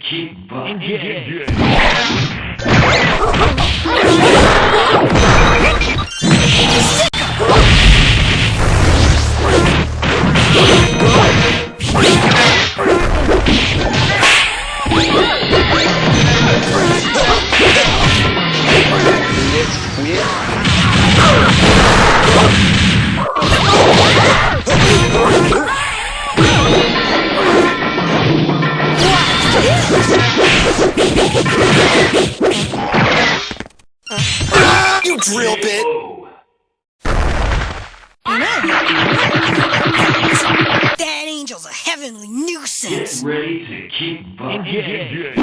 keep engage. You drill bit! That angel's a heavenly nuisance! Get ready to keep engage.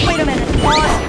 Wait a minute, pause!